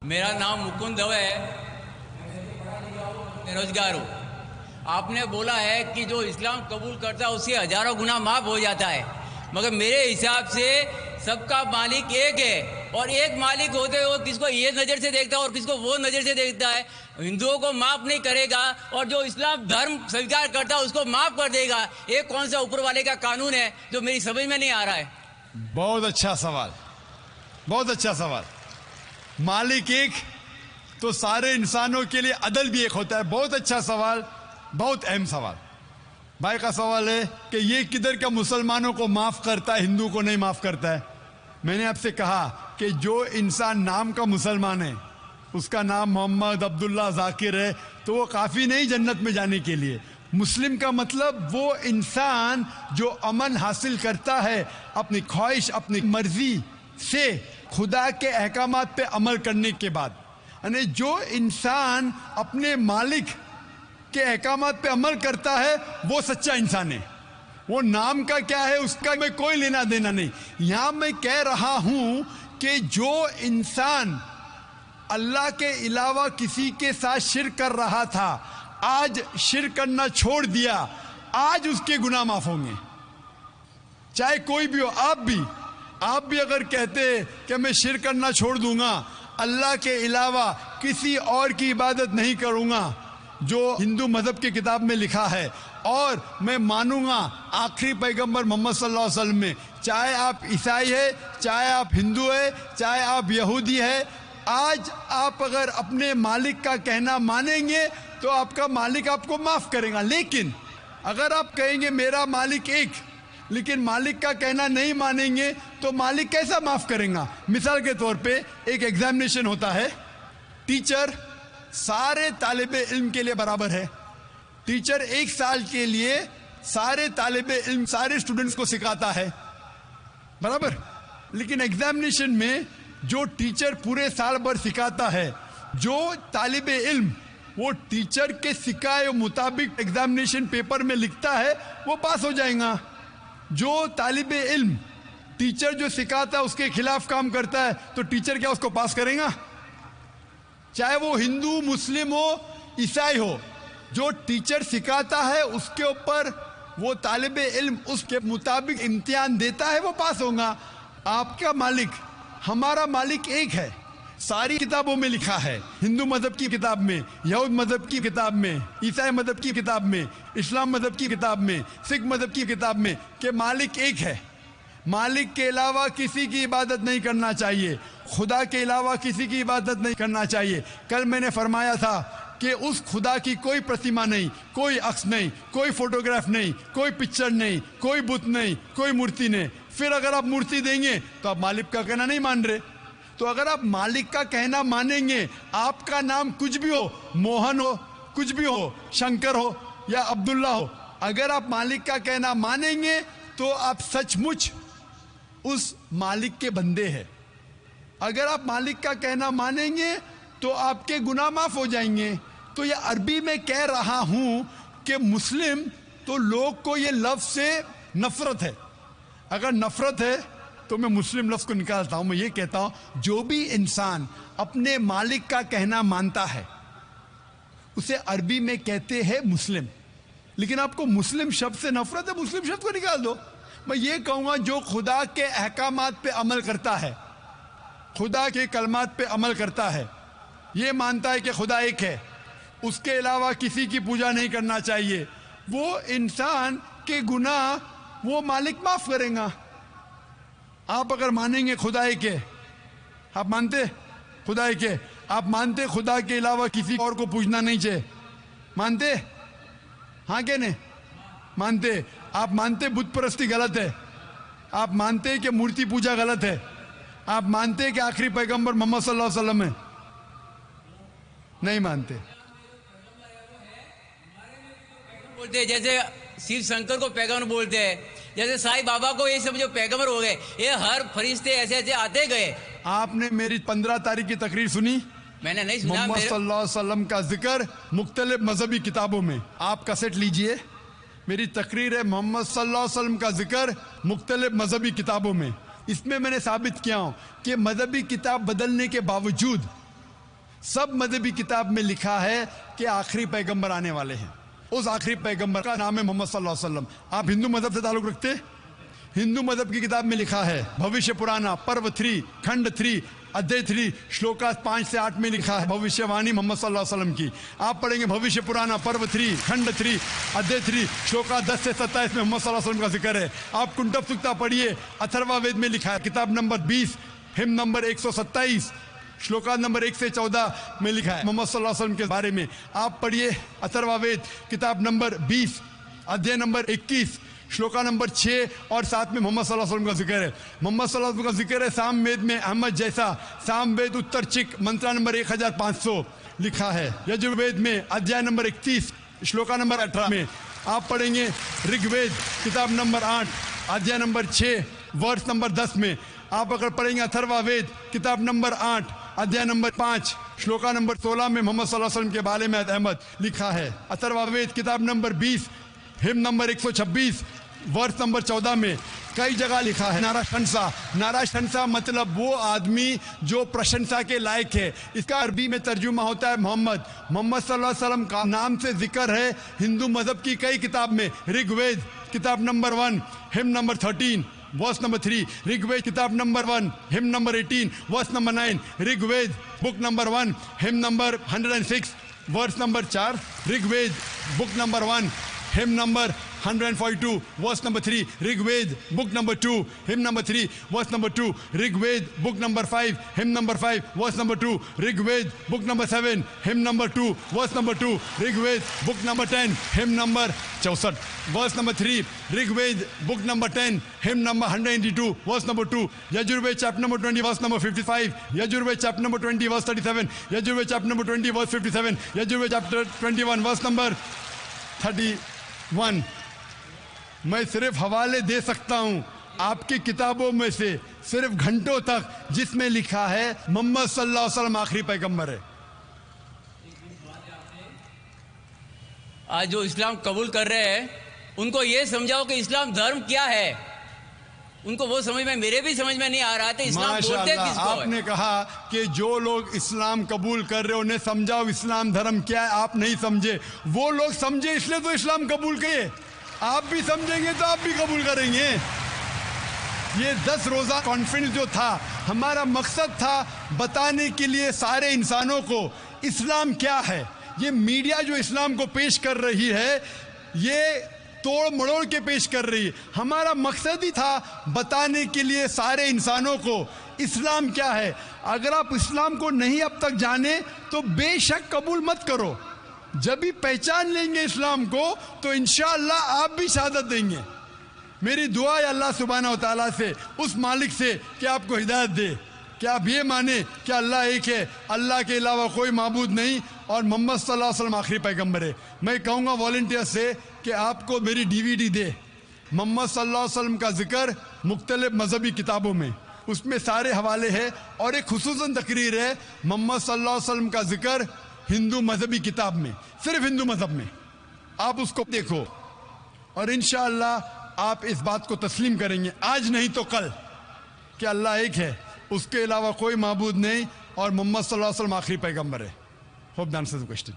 میرا نام مکند دو ہے، بے روزگار ہوں۔ آپ نے بولا ہے کہ جو اسلام قبول کرتا ہے اس کے ہزاروں گناہ معاف ہو جاتا ہے، مگر میرے حساب سے سب کا مالک ایک ہے، اور ایک مالک ہوتے ہوئے کس کو یہ نظر سے دیکھتا ہے اور کس کو وہ نظر سے دیکھتا ہے۔ ہندوؤں کو معاف نہیں کرے گا اور جو اسلام دھرم سویکار کرتا ہے اس کو معاف کر دے گا۔ یہ کون سا اوپر والے کا قانون ہے جو میری سمجھ میں نہیں آ رہا ہے؟ بہت اچھا سوال، بہت اچھا سوال۔ مالک ایک تو سارے انسانوں کے لیے عدل بھی ایک ہوتا ہے۔ بہت اچھا سوال، بہت اہم سوال۔ بھائی کا سوال ہے کہ یہ کدھر کا مسلمانوں کو معاف کرتا ہے، ہندو کو نہیں معاف کرتا ہے؟ میں نے آپ سے کہا کہ جو انسان نام کا مسلمان ہے، اس کا نام محمد عبداللہ ذاکر ہے، تو وہ کافی نہیں جنت میں جانے کے لیے۔ مسلم کا مطلب وہ انسان جو امن حاصل کرتا ہے اپنی خواہش، اپنی مرضی سے خدا کے احکامات پہ عمل کرنے کے بعد، یعنی جو انسان اپنے مالک کے احکامات پہ عمل کرتا ہے وہ سچا انسان ہے۔ وہ نام کا کیا ہے اس کا میں کوئی لینا دینا نہیں۔ یہاں میں کہہ رہا ہوں کہ جو انسان اللہ کے علاوہ کسی کے ساتھ شرک کر رہا تھا، آج شرک کرنا چھوڑ دیا، آج اس کے گناہ معاف ہوں گے، چاہے کوئی بھی ہو۔ آپ بھی اگر کہتے کہ میں شرک کرنا چھوڑ دوں گا، اللہ کے علاوہ کسی اور کی عبادت نہیں کروں گا جو ہندو مذہب کی کتاب میں لکھا ہے، اور میں مانوں گا آخری پیغمبر محمد صلی اللہ علیہ وسلم میں، چاہے آپ عیسائی ہے، چاہے آپ ہندو ہے، چاہے آپ یہودی ہے، آج آپ اگر اپنے مالک کا کہنا مانیں گے تو آپ کا مالک آپ کو معاف کرے گا۔ لیکن اگر آپ کہیں گے میرا مالک ایک، لیکن مالک کا کہنا نہیں مانیں گے تو مالک کیسا معاف کریں گا؟ مثال کے طور پہ ایک ایگزامینیشن ہوتا ہے، ٹیچر سارے طالب علم کے لیے برابر ہے۔ ٹیچر ایک سال کے لیے سارے طالب علم، سارے اسٹوڈنٹس کو سکھاتا ہے، برابر۔ لیکن ایگزامینیشن میں جو ٹیچر پورے سال بھر سکھاتا ہے، جو طالب علم وہ ٹیچر کے سکھائے مطابق ایگزامینیشن پیپر میں لکھتا ہے وہ پاس ہو جائے گا۔ جو طالب علم ٹیچر جو سکھاتا ہے اس کے خلاف کام کرتا ہے تو ٹیچر کیا اس کو پاس کرے گا؟ چاہے وہ ہندو، مسلم ہو، عیسائی ہو، جو ٹیچر سکھاتا ہے اس کے اوپر وہ طالب علم اس کے مطابق امتحان دیتا ہے، وہ پاس ہوگا۔ آپ کا مالک، ہمارا مالک ایک ہے، ساری کتابوں میں لکھا ہے، ہندو مذہب کی کتاب میں، یہود مذہب کی کتاب میں، عیسائی مذہب کی کتاب میں، اسلام مذہب کی کتاب میں، سکھ مذہب کی کتاب میں، کہ مالک ایک ہے۔ مالک کے علاوہ کسی کی عبادت نہیں کرنا چاہیے، خدا کے علاوہ کسی کی عبادت نہیں کرنا چاہیے۔ کل میں نے فرمایا تھا کہ اس خدا کی کوئی پرتیما نہیں، کوئی عکس نہیں، کوئی فوٹوگراف نہیں، کوئی پکچر نہیں، کوئی بت نہیں، کوئی مورتی نہیں۔ پھر اگر آپ مورتی دیں گے تو آپ مالک کا کہنا نہیں مان رہے۔ تو اگر آپ مالک کا کہنا مانیں گے، آپ کا نام کچھ بھی ہو، موہن ہو، کچھ بھی ہو، شنکر ہو یا عبداللہ ہو، اگر آپ مالک کا کہنا مانیں گے تو آپ سچ مچ اس مالک کے بندے ہیں۔ اگر آپ مالک کا کہنا مانیں گے تو آپ کے گناہ معاف ہو جائیں گے۔ تو یہ عربی میں کہہ رہا ہوں کہ مسلم تو لوگ کو یہ لفظ سے نفرت ہے۔ اگر نفرت ہے تو میں مسلم لفظ کو نکالتا ہوں، میں یہ کہتا ہوں جو بھی انسان اپنے مالک کا کہنا مانتا ہے اسے عربی میں کہتے ہیں مسلم۔ لیکن آپ کو مسلم شبد سے نفرت ہے، مسلم شبد کو نکال دو۔ میں یہ کہوں گا جو خدا کے احکامات پہ عمل کرتا ہے، خدا کے کلمات پہ عمل کرتا ہے، یہ مانتا ہے کہ خدا ایک ہے، اس کے علاوہ کسی کی پوجا نہیں کرنا چاہیے، وہ انسان کے گناہ وہ مالک معاف کریں گا۔ آپ اگر مانیں گے خدا ایک ہے، آپ مانتے خدا ایک ہے، آپ مانتے خدا کے علاوہ کسی اور کو پوجنا نہیں چاہیے، مانتے؟ ہاں کہ نہیں مانتے؟ آپ مانتے بت پرستی غلط ہے، آپ مانتے کہ مورتی پوجا غلط ہے، آپ مانتے کہ آخری پیغمبر محمد صلی اللہ علیہ وسلم ہے؟ نہیں مانتے۔ بولتے ہیں جیسے شیو شنکر کو پیغمبر بولتے ہیں، جیسے سائی بابا کو یہ سب جو پیغمبر ہو گئے، یہ ہر فرشتے ایسے ایسے آتے گئے۔ آپ نے میری 15 تاریخ کی تقریر سنی؟ میں نے نہیں سنا۔ محمد صلی اللہ علیہ وسلم کا ذکر مختلف مذہبی کتابوں میں، آپ کیسٹ لیجئے، میری تقریر ہے محمد صلی اللہ علیہ وسلم کا ذکر مختلف مذہبی کتابوں میں۔ اس میں نے ثابت کیا ہوں کہ مذہبی کتاب بدلنے کے باوجود سب مذہبی کتاب میں لکھا ہے کہ آخری پیغمبر آنے والے ہیں. اس آخری پیغمبر کا نام ہے محمد صلی اللہ علیہ وسلم. آپ ہندو مذہب سے تعلق رکھتے؟ ہندو مذہب کی کتاب میں لکھا ہے بھوشیہ پرانا پرو 3 کھنڈ 3 ادھیے 3 شلوکا 5 سے 8 میں لکھا ہے بھوشیہ وانی محمد صلی اللہ علیہ وسلم کی. آپ پڑھیں گے بھوشیہ پرانا پرو 3 کھنڈ 3 ادھیے 3 شلوکا 10 سے 27 میں محمد صلی اللہ علیہ وسلم کا ذکر ہے. آپ کنٹب سکتا پڑھیے اتھروا وید میں لکھا ہے کتاب نمبر 20 ہم نمبر 127 شلوکا نمبر 1 سے 14 میں لکھا ہے محمد صلی اللہ علیہ وسلم کے بارے میں. آپ پڑھیے اتھروا وید کتاب نمبر 20 ادھیے نمبر 21 شلوکا نمبر 6 اور 7 میں محمد صلی اللہ علیہ وسلم کا ذکر ہے. محمد صلی اللہ علیہ وسلم کا ذکر ہے سام وید میں احمد جیسا سام وید اتر چک منترا نمبر 1500 لکھا ہے. یجروید میں ادھیائے نمبر 31 شلوکا نمبر 18 میں. آپ پڑھیں گے رگ وید کتاب نمبر 8 ادھیائے نمبر 6 ورس نمبر 10 میں. آپ اگر پڑھیں گے اتھروا وید کتاب نمبر 8 ادھیائے نمبر 5 شلوکا نمبر 16 میں محمد صلی اللہ علیہ وسلم کے بارے میں احمد لکھا ہے. اتھروا وید کتاب نمبر 20 ہم نمبر 126 ورس نمبر 14 میں کئی جگہ لکھا ہے ناراشنسا مطلب وہ آدمی جو پرشنسا کے لائق ہے. اس کا عربی میں ترجمہ ہوتا ہے محمد صلی اللہ علیہ وسلم کا نام سے ذکر ہے ہندو مذہب کی کئی کتاب میں. رگ وید کتاب نمبر 1 ہم number 13 verse number 3 Rig Veda کتاب نمبر 1 ہم number 18 verse number 9 Rig Veda book number 1 ہم number 106 verse number 4 Rig Veda book number 1 ہم number 142 verse number 3 Rig Ved book number 2 hymn number 3 verse number 2 Rig Ved book number 5 hymn number 5 verse number 2 Rig Ved book number 7 hymn number 2 verse number 2 Rig Ved book number 10 hymn number 64 verse number 3 Rig Ved book number 10 hymn number 182 verse number 2 Yajurved chapter number 20 verse number 55 Yajurved chapter number 20 verse 37 Yajurved chapter number 20 verse 57 Yajurved chapter 21 verse number 31. میں صرف حوالے دے سکتا ہوں آپ کی کتابوں میں سے صرف گھنٹوں تک جس میں لکھا ہے محمد صلی اللہ علیہ وسلم آخری پیغمبر ہے. آج جو اسلام قبول کر رہے ہیں ان کو یہ سمجھاؤ کہ اسلام دھرم کیا ہے. ان کو وہ سمجھ میں میرے بھی سمجھ میں نہیں آ رہا تھا اسلام بولتے کس کو. آپ نے کہا کہ جو لوگ اسلام قبول کر رہے انہیں سمجھاؤ اسلام دھرم کیا ہے. آپ نہیں سمجھے, وہ لوگ سمجھے اس لیے تو اسلام قبول کیے. آپ بھی سمجھیں گے تو آپ بھی قبول کریں گے. یہ 10 روزہ کانفرنس جو تھا ہمارا مقصد تھا بتانے کے لیے سارے انسانوں کو اسلام کیا ہے. یہ میڈیا جو اسلام کو پیش کر رہی ہے یہ توڑ مڑوڑ کے پیش کر رہی ہے. ہمارا مقصد ہی تھا بتانے کے لیے سارے انسانوں کو اسلام کیا ہے. اگر آپ اسلام کو نہیں اب تک جانے تو بے شک قبول مت کرو. جب بھی پہچان لیں گے اسلام کو تو انشاءاللہ آپ بھی شہادت دیں گے. میری دعا ہے اللہ سبحانہ و تعالیٰ سے, اس مالک سے کہ آپ کو ہدایت دے کہ آپ یہ مانیں کہ اللہ ایک ہے, اللہ کے علاوہ کوئی معبود نہیں اور محمد صلی اللہ علیہ وسلم آخری پیغمبر ہے. میں کہوں گا والنٹیئر سے کہ آپ کو میری DVD دے محمد صلی اللہ علیہ وسلم کا ذکر مختلف مذہبی کتابوں میں, اس میں سارے حوالے ہیں اور ایک خصوصاً تقریر ہے محمد صلی اللہ علیہ وسلم کا ذکر ہندو مذہبی کتاب میں, صرف ہندو مذہب میں. آپ اس کو دیکھو اور انشاءاللہ آپ اس بات کو تسلیم کریں گے آج نہیں تو کل کہ اللہ ایک ہے, اس کے علاوہ کوئی معبود نہیں اور محمد صلی اللہ علیہ وسلم آخری پیغمبر ہے. Hope the answers the question.